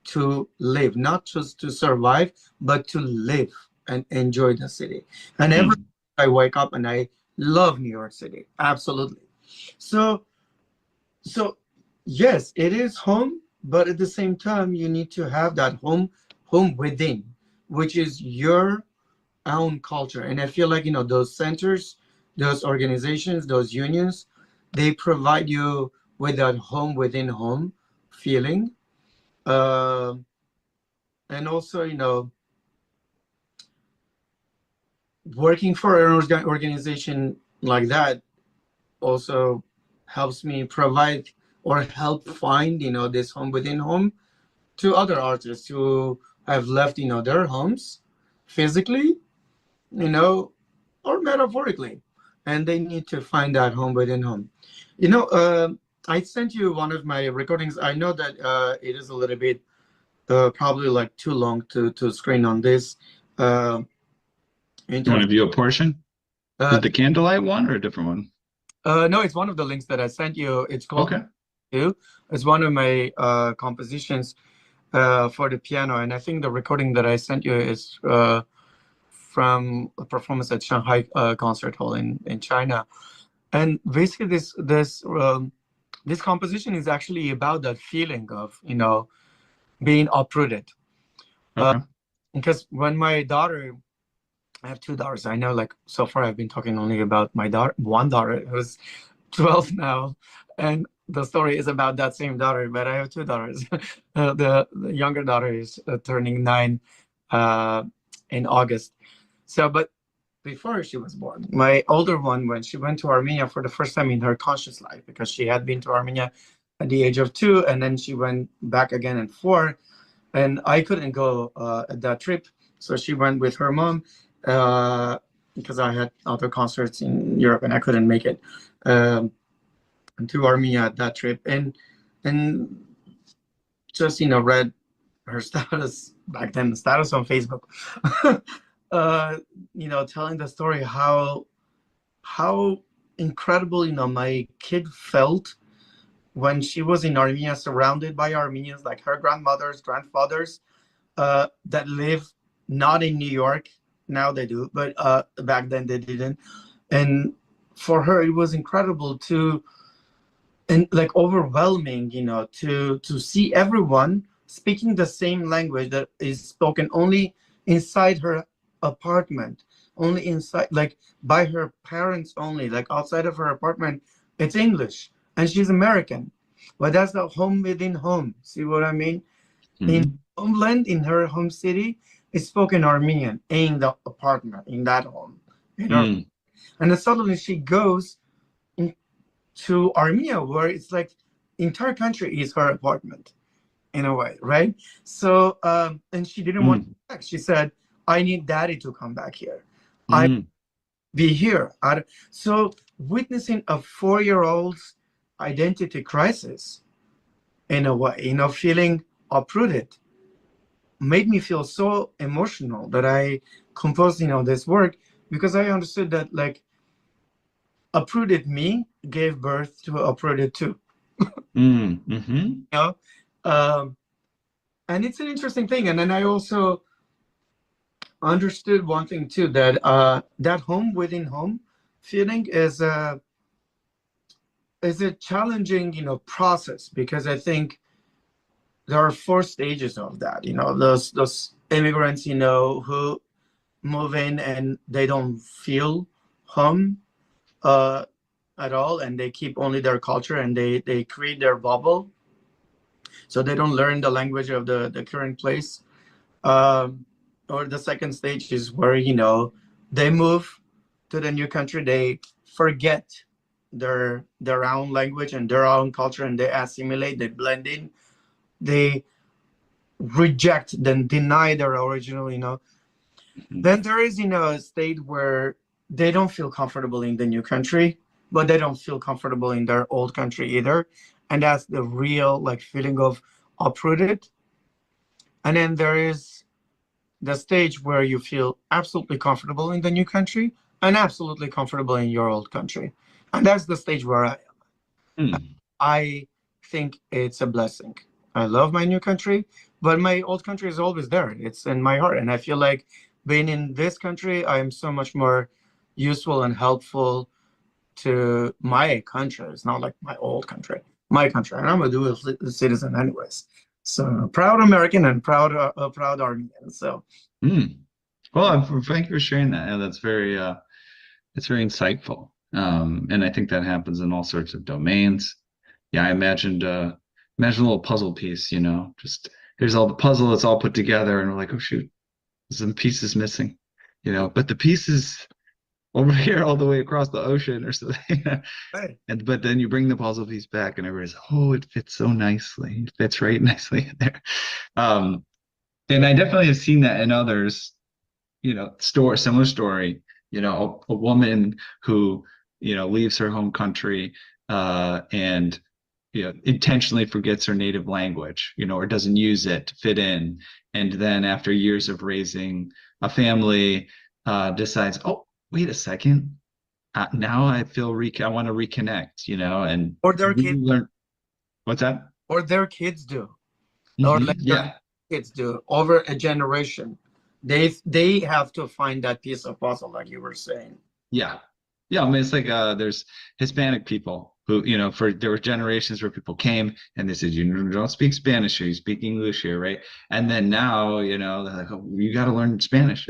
to live, not just to survive, but to live and enjoy the city. And every
Mm.
I wake up and I love New York City. Absolutely. So, so yes, it is home, but at the same time, you need to have that home within, which is your own culture. And I feel like, you know, those centers, those organizations, those unions, they provide you with that home within home feeling. Uh, and also, you know, working for an organization like that also helps me provide or help find, you know, this home within home to other artists who have left, you know, their homes physically, you know, or metaphorically, and they need to find that home within home. You know, I sent you one of my recordings. I know that it is a little bit probably like too long to screen on this
You want
interview.
to view a portion? Is
Uh,
it the candlelight one or a different one?
no, it's one of the links that I sent you. It's called
Okay.
"You." It's one of my compositions for the piano, and I think the recording that I sent you is from a performance at Shanghai Concert Hall in China. And basically, this composition is actually about that feeling of, you know, being uprooted. Uh,
Okay.
because when my daughter, I have two daughters. I know, like, so far I've been talking only about my daughter, one daughter who's 12 now, and the story is about that same daughter. But I have two daughters. The younger daughter is turning 9 in August. So, but before she was born, my older one, when she went to Armenia for the first time in her conscious life, because she had been to Armenia at the age of 2, and then she went back again at 4, and I couldn't go at that trip, so she went with her mom because I had other concerts in Europe and I couldn't make it um, to Armenia at that trip, and just, you know, read her status back then, the status on Facebook. You know, telling the story how incredible, you know, my kid felt when she was in Armenia, surrounded by Armenians, like her grandmothers, grandfathers, that live not in New York. Now they do, but back then they didn't. And for her, it was incredible to, and like overwhelming, you know, to see everyone speaking the same language that is spoken only inside her apartment, only inside, like by her parents only, like outside of her apartment, it's English, and she's American. But that's the home within home. See what I mean? In
Mhm.
homeland, in her home city, it's spoken Armenian in the apartment, in that home. You know?
Mm.
And then suddenly she goes to Armenia, where it's like entire country is her apartment in a way, right? So, and she didn't want to
Mm.
come back. She said, "I need daddy to come back here. I
Mm.
be here." So, witnessing a 4-year-old's identity crisis in a way, you know, feeling uprooted, made me feel so emotional that I composed, you know, this work, because I understood that, like, uprooted me gave birth to uprooted too.
Mm. Mhm.
You know, um, and it's an interesting thing. And then I also understood one thing too, that that home within home feeling is a challenging, you know, process, because I think there are 4 stages of that. You know, those immigrants, you know, who move in and they don't feel home uh, at all, and they keep only their culture, and they create their bubble, so they don't learn the language of the current place. Or the second stage is where, you know, they move to the new country, they forget their own language and their own culture, and they assimilate, they blend in, they reject, then deny their original, you know.
Mhm.
Then there is, you know, a state where they don't feel comfortable in the new country, but they don't feel comfortable in their old country either, and that's the real, like, feeling of uprooted. And then there is the stage where you feel absolutely comfortable in the new country and absolutely comfortable in your old country. And that's the stage where
Hmm.
I think it's a blessing. I love my new country, but my old country is always there. It's in my heart. And I feel like being in this country, I am so much more useful and helpful to my country. It's not like my old country, my country. And I'm a dual citizen anyways. So proud American and proud Armenian. So
Hmm. Well, thank you for sharing that. Yeah, that's very it's very insightful. And I think that happens in all sorts of domains. Yeah, I imagine a little puzzle piece, just here's all the puzzle, it's all put together, and we're like, oh shoot, some pieces missing, but the pieces over here all the way across the ocean or something.
hey,
But then you bring the puzzle piece back and everybody's, oh, it fits so nicely. It fits right nicely in there. Um, and I definitely have seen that in others, similar story, a woman who, leaves her home country and intentionally forgets her native language, or doesn't use it to fit in. And then after years of raising a family, decides, oh, wait a second. Now I feel I want to reconnect, and
or their
really
kids,
learn. What's that?
or their kids do, or
Hmm.
like their
Yeah.
kids do over a generation. They have to find that piece of puzzle, like you were saying.
Yeah. Yeah. I mean, it's like there's Hispanic people who, there were generations where people came and they said, you don't speak Spanish here, you speak English here, right? And then now, they're like, oh, you got to learn Spanish.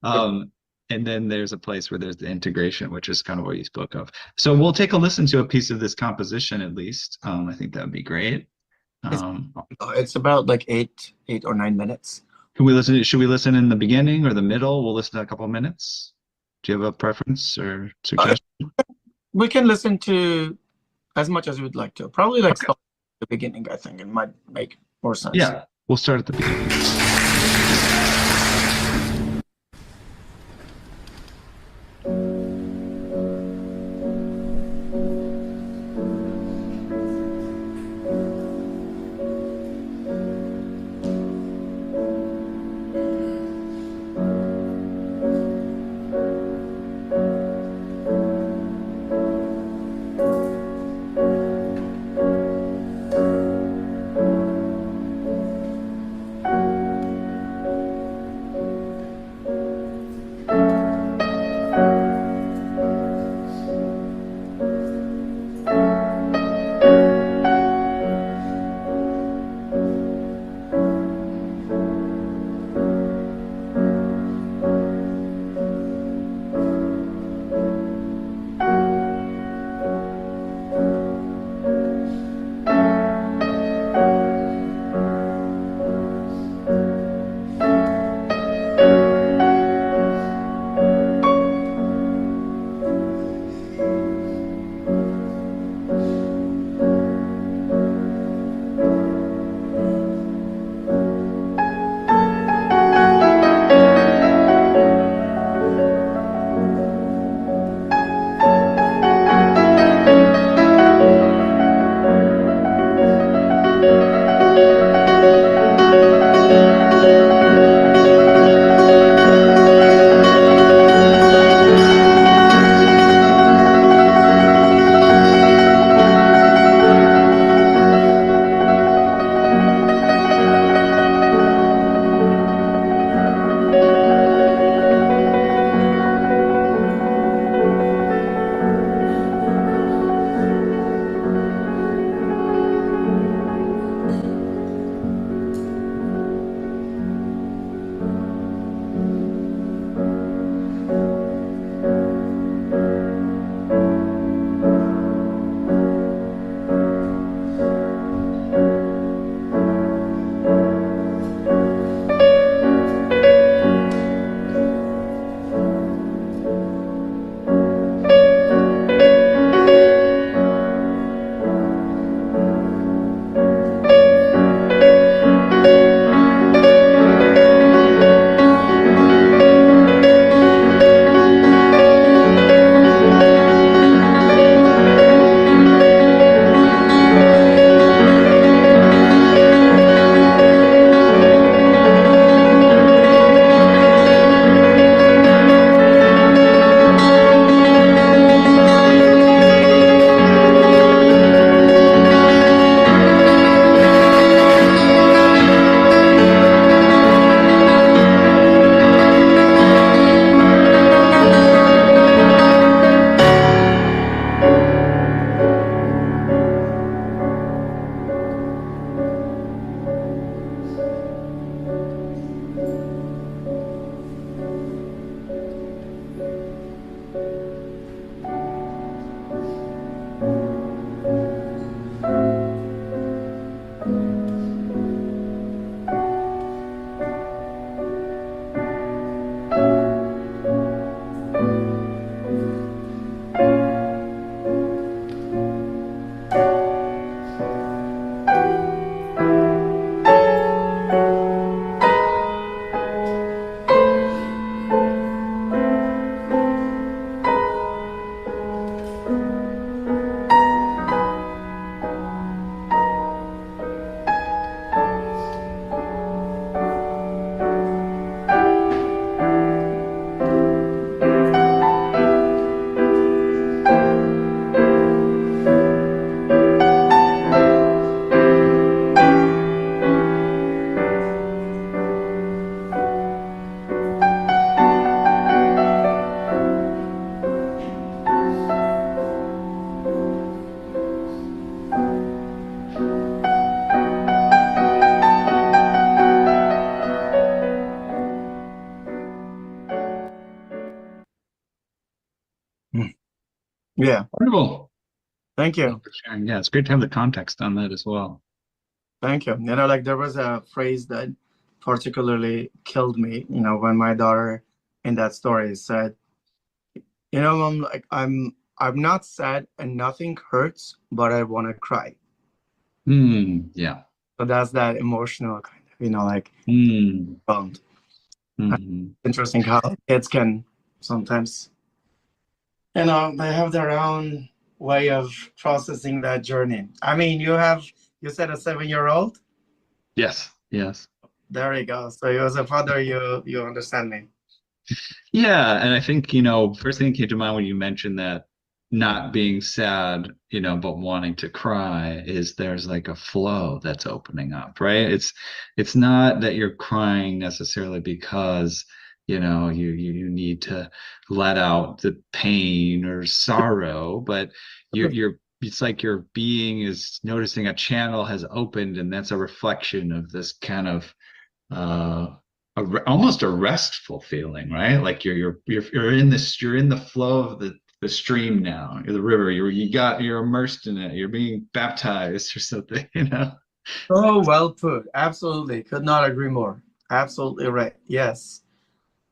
um, and then there's a place where there's the integration, which is kind of what you spoke of. So we'll take a listen to a piece of this composition at least. I think that would be great.
It's
Um,
it's about like 8 or 9 minutes.
should we listen in the beginning or the middle? We'll listen to a couple of minutes. Do you have a preference or
Uh,
suggestion?
we can listen to as much as we'd like to. Probably like
Okay.
start at the beginning. I think it might make more sense.
Yeah, we'll start at the beginning.
Yeah.
Wonderful.
Thank
Thank
you.
you for sharing. Yeah, it's great to have the context on that as well.
Thank you. You know, like there was a phrase that particularly killed me, you know, when my daughter in that story said, you know, I'm not sad and nothing hurts, but I want to cry.
Yeah.
So that's that emotional kind of, you know, like bond.
Mm-hmm.
Interesting how kids can sometimes, you know, they have their own way of processing that journey. I mean, you said a 7-year-old?
Yes. Yes.
There you go. So you as a father, you understand me.
Yeah, and I think, first thing that came to mind when you mentioned that not being sad, but wanting to cry is there's like a flow that's opening up, right? It's not that you're crying necessarily because, you need to let out the pain or sorrow, but you're it's like your being is noticing a channel has opened, and that's a reflection of this kind of uh almost a restful feeling, right? Like you're in this, you're in the flow of the stream now, the river. You're immersed in it. You're being baptized or something.
Oh, well put. Absolutely. Could not agree more. Absolutely right. Yes,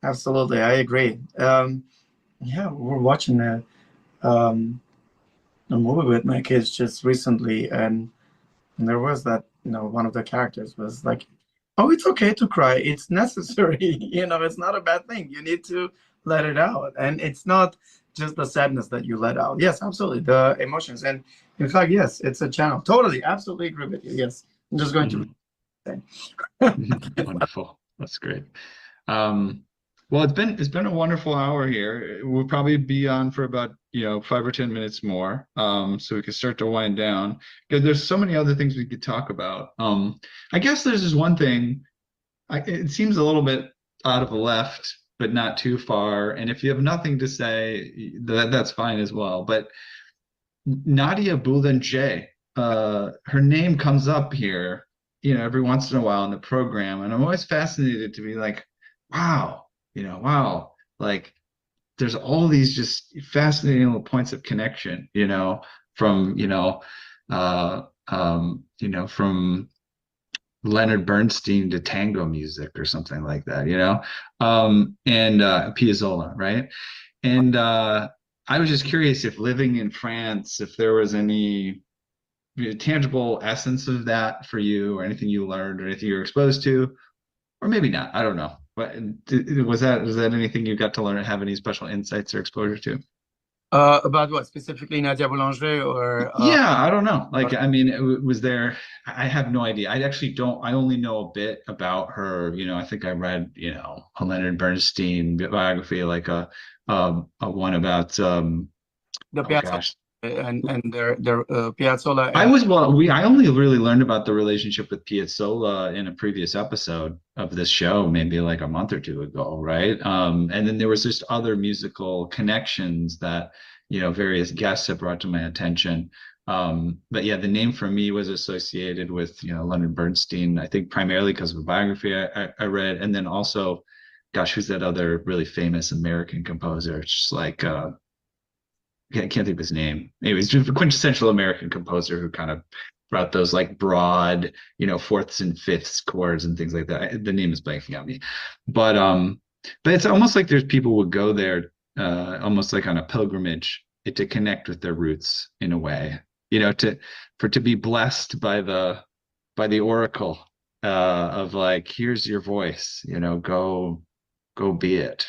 absolutely. I agree. Yeah, we're watching a movie with my kids just recently, and there was that, you know, one of the characters was like, oh, it's okay to cry. It's necessary. You know, it's not a bad thing. You need to let it out. And it's not just the sadness that you let out. Yes, absolutely. The emotions. And in fact, yes, it's a channel. Totally. Absolutely agree with you. Yes. I'm just going to say.
Wonderful. That's great. Um, well, it's been a wonderful hour here. We'll probably be on for about 5 or 10 minutes more, so we can start to wind down because there's so many other things we could talk about. I guess there's this one thing. It seems a little bit out of the left, but not too far. And if you have nothing to say, that's fine as well. But Nadia Boulanger, her name comes up here, every once in a while in the program, and I'm always fascinated to be like, wow, wow, like there's all these just fascinating little points of connection, from from Leonard Bernstein to tango music or something like that, and Piazzolla, right? And I was just curious if living in France, if there was any tangible essence of that for you, or anything you learned, or anything you were exposed to, or maybe not. I don't know. But was that anything you got to learn, have any special insights or exposure to?
About what specifically, Nadia Boulanger or
Yeah, I don't know. Like, I mean, was there? I have no idea. I actually don't. I only know a bit about her. I think I read, a Leonard Bernstein biography, like a one about
the
oh
Piazzolla
gosh,
and their Piazzolla
I
and
was well, I only really learned about the relationship with Piazzolla in a previous episode of this show, maybe like a month or two ago, right? And then there was just other musical connections that, various guests have brought to my attention. But yeah, the name for me was associated with, Leonard Bernstein, I think primarily because of a biography I read, and then also, gosh, who's that other really famous American composer? It's just like I can't think of his name. Anyways, just a quintessential American composer who kind of brought those like broad, fourths and fifths chords and things like that. The name is blanking on me, but it's almost like there's people would go there, almost like on a pilgrimage, to connect with their roots in a way, to be blessed by the oracle, of like, here's your voice, go be it.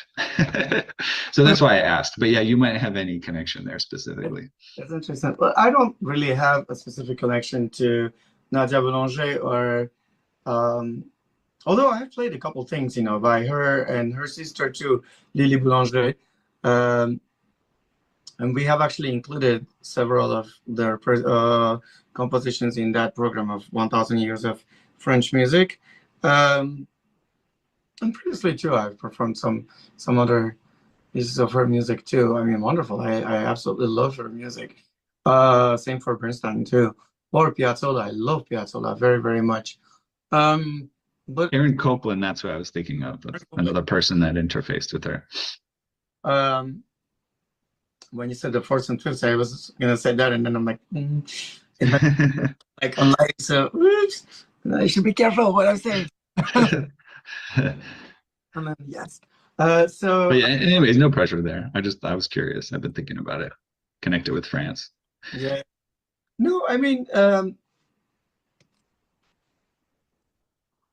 So that's why I asked. But yeah, you might have any connection there specifically.
that's interesting. Well, I don't really have a specific connection to Nadia Boulanger or although I've played a couple things, by her and her sister too, Lily Boulanger. Um, and we have actually included several of their compositions in that program of 1000 Years of French Music. Um, and previously too, I've performed some other pieces of her music too. I mean, wonderful. I absolutely love her music. Same for Bernstein too. Or Piazzolla. I love Piazzolla very, very much. But
Aaron Copland, that's what I was thinking of. That's another person that interfaced with her.
um, when you said the fourths and fifths, I was gonna say that, and then I'm like, and then, like I'm like, so oops, I should be careful what I'm saying. And then yes,
But
so
yeah, anyways, no pressure there. I was curious. I've been thinking about it. Connect it with France.
yeah, no, I mean, I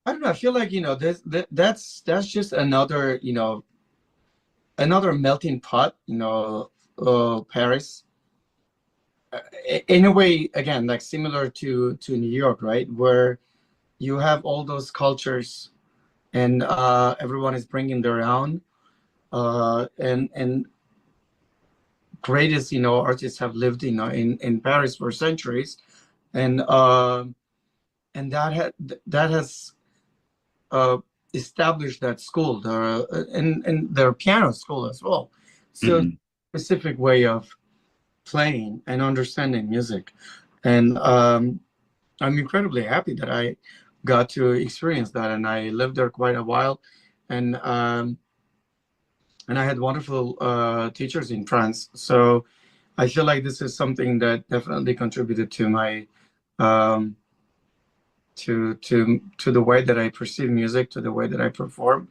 don't know. I feel like that's just another another melting pot. Paris, in a way, again, like similar to New York, right, where you have all those cultures and everyone is bringing their own and greatest artists have lived in Paris for centuries and that has uh, established that school and their piano school as well, so
Mhm.
specific way of playing and understanding music and I'm incredibly happy that I got to experience that, and I lived there quite a while, and and I had wonderful teachers in France. So I feel like this is something that definitely contributed to my um, to the way that I perceive music, to the way that I perform,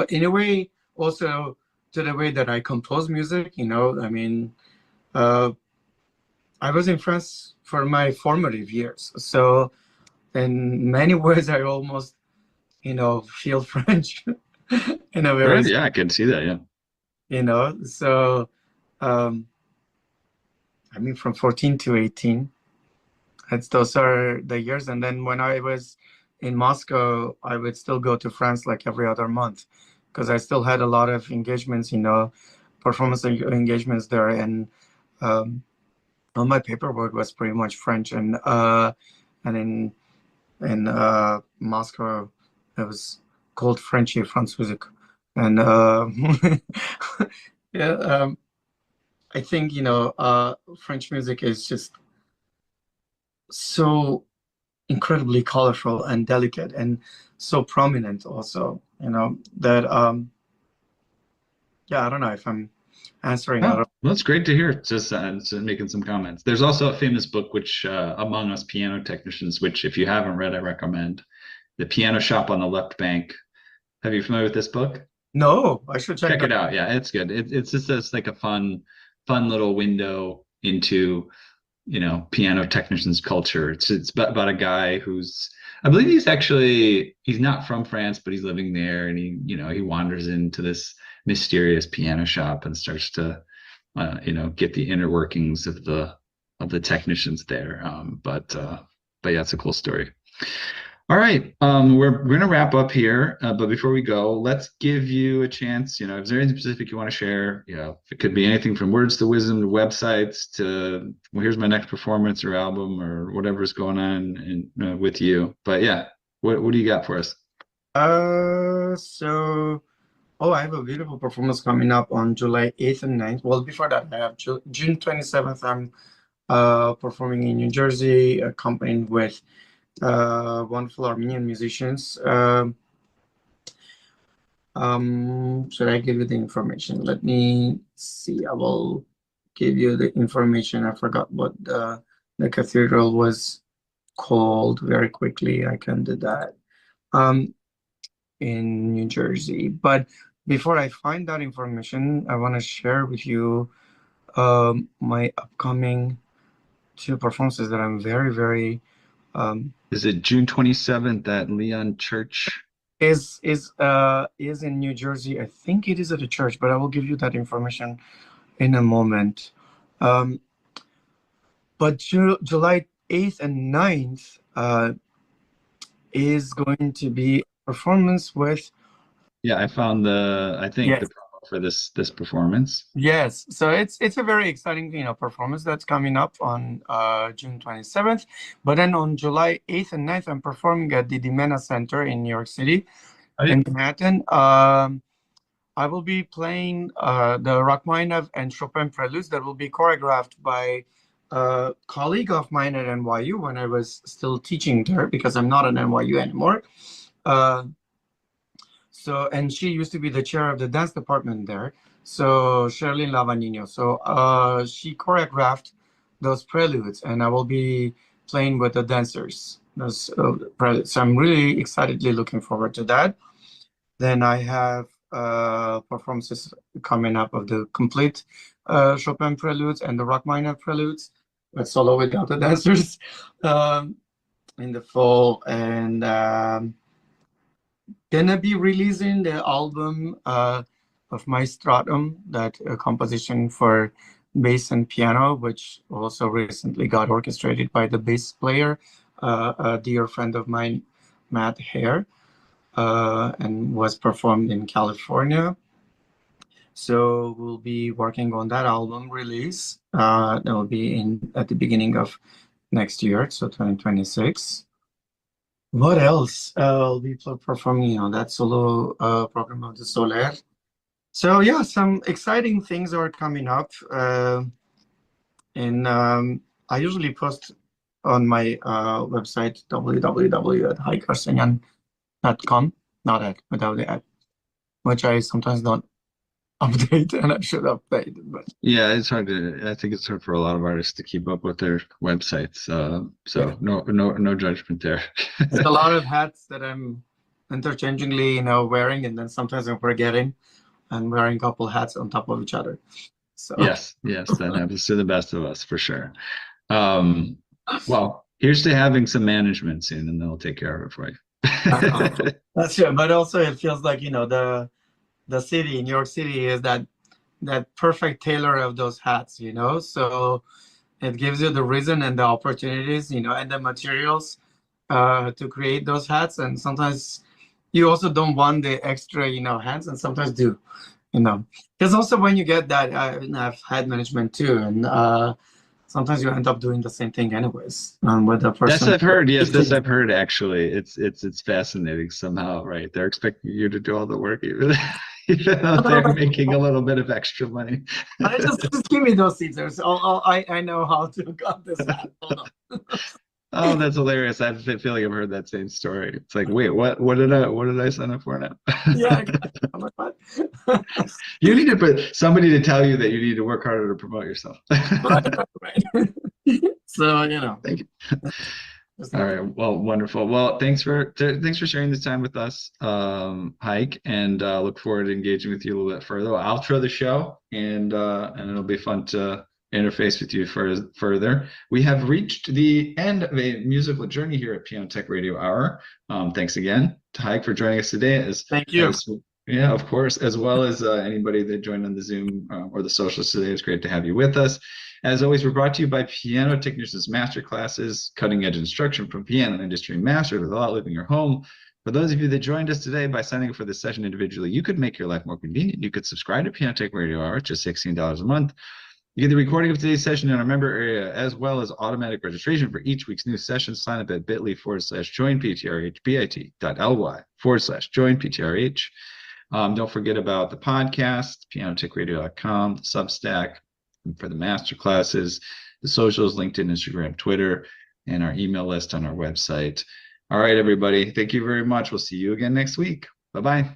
in a way also to the way that I compose music. I mean, uh, I was in France for my formative years, so in many ways I almost feel French in a very,
Right. Yeah, I can see that. Yeah.
so um, I mean from 14 to 18, those are the years. And then when I was in Moscow, I would still go to France like every other month because I still had a lot of engagements, performance engagements there. And all my paperwork was pretty much French. And in Moscow, it was called Frenchy Französisch. And yeah, I think, French music is just so incredibly colorful and delicate and so prominent also, that yeah, I don't know if I'm answering
Oh,
a lot.
well, that's great to hear. Just making some comments. There's also a famous book, which Among Us Piano Technicians, which if you haven't read, I recommend. The Piano Shop on the Left Bank. Have you familiar with this book?
No, I should check
Check
that.
it out. Yeah, it's good. It's just like a fun little window into piano technicians culture. It's about a guy who's, I believe he's not from France, but he's living there, and he wanders into this mysterious piano shop and starts to get the inner workings of the technicians there. But yeah, it's a cool story. All right, we're going to wrap up here, but before we go, let's give you a chance. If there's anything specific you want to share, it could be anything from words to wisdom to websites to, well, here's my next performance or album or whatever's going on with you. But yeah, what do you got for us?
So I have a beautiful performance coming up on July 8th and 9th. Well, before that, I have June 27th. I'm performing in New Jersey, accompanied with wonderful Armenian musicians. Should I give you the information? Let me see. I will give you the information. I forgot what the cathedral was called very quickly. I can do that. In New Jersey. But before I find that information, I want to share with you my upcoming two performances that I'm very, very
Is it June 27th at Leon Church?
is in New Jersey. I think it is at a church, but I will give you that information in a moment. But July 8th and 9th is going to be a performance with.
Yeah, I found I think the
Yes.
promo for this performance.
Yes, so it's a very exciting, performance that's coming up on June 27th. But then on July 8th and 9th, I'm performing at the Dimena Center in New York City, in Manhattan. I will be playing the Rachmaninoff and Chopin preludes that will be choreographed by a colleague of mine at NYU when I was still teaching there, because I'm not at NYU anymore. And she used to be the chair of the dance department there. So Sherlyn Lavanino. So she choreographed those preludes, and I will be playing with the dancers. Those preludes. So I'm really excitedly looking forward to that. Then I have performances coming up of the complete Chopin preludes and the Rachmaninoff preludes, but solo without the dancers in the fall. And gonna be releasing the album of my Stratum, that composition for bass and piano, which also recently got orchestrated by the bass player, a dear friend of mine, Matt Hare, and was performed in California. So we'll be working on that album release. That will be at the beginning of next year, so 2026. What else? I'll be performing on that solo program of the Soler. So yeah, some exciting things are coming up. And I usually post on my website, www.haykarsenyan.com, not at, without the at, which I sometimes don't update, and I should update. But
yeah, it's hard to. I think it's hard for a lot of artists to keep up with their websites. So
yeah.
no judgment there.
There's a lot of hats that I'm interchangingly, wearing, and then sometimes I'm forgetting and wearing a couple hats on top of each other. So
yes, that happens to the best of us for sure. Well, here's to having some management soon, and they'll take care of it for you.
That's true, but also it feels like the city, New York City, is that perfect tailor of those hats, so it gives you the reason and the opportunities, and the materials to create those hats. And sometimes you also don't want the extra, hats, and sometimes do, because also when you get that, I've had management too, and sometimes you end up doing the same thing anyways with the person.
That's I've heard. Yes, this I've heard. Actually, it's fascinating somehow, right? They're expecting you to do all the work, even though they're making a little bit of extra money.
just give me those Caesars. I know how to cut this hat. Hold on.
Oh, that's hilarious! I feel like I've heard that same story. It's like, wait, what did I sign up for now?
Yeah,
you need to put somebody to tell you that you need to work harder to promote yourself.
right. So
thank you. All right, well, wonderful. Well, thanks for sharing this time with us, Hayk, and look forward to engaging with you a little bit further. I'll outro the show, and it'll be fun to interface with you further. We have reached the end of a musical journey here at Piano Tech Radio Hour. Thanks again to Hayk for joining us today.
Thank you.
Yeah, of course, as well as anybody that joined on the Zoom or the socials today. It's great to have you with us. As always, we're brought to you by Piano Technicians Masterclasses, cutting-edge instruction from piano industry masters without leaving your home. For those of you that joined us today by signing up for this session individually, you could make your life more convenient. You could subscribe to Piano Tech Radio Hour at just $16 a month. You get the recording of today's session in our member area, as well as automatic registration for each week's new session. Sign up at bit.ly/joinptrh, bit.ly/joinptrh. Don't forget about the podcast, pianotechradio.com, the Substack for the master classes, the socials, LinkedIn, Instagram, Twitter, and our email list on our website. All right, everybody. Thank you very much. We'll see you again next week. Bye-bye.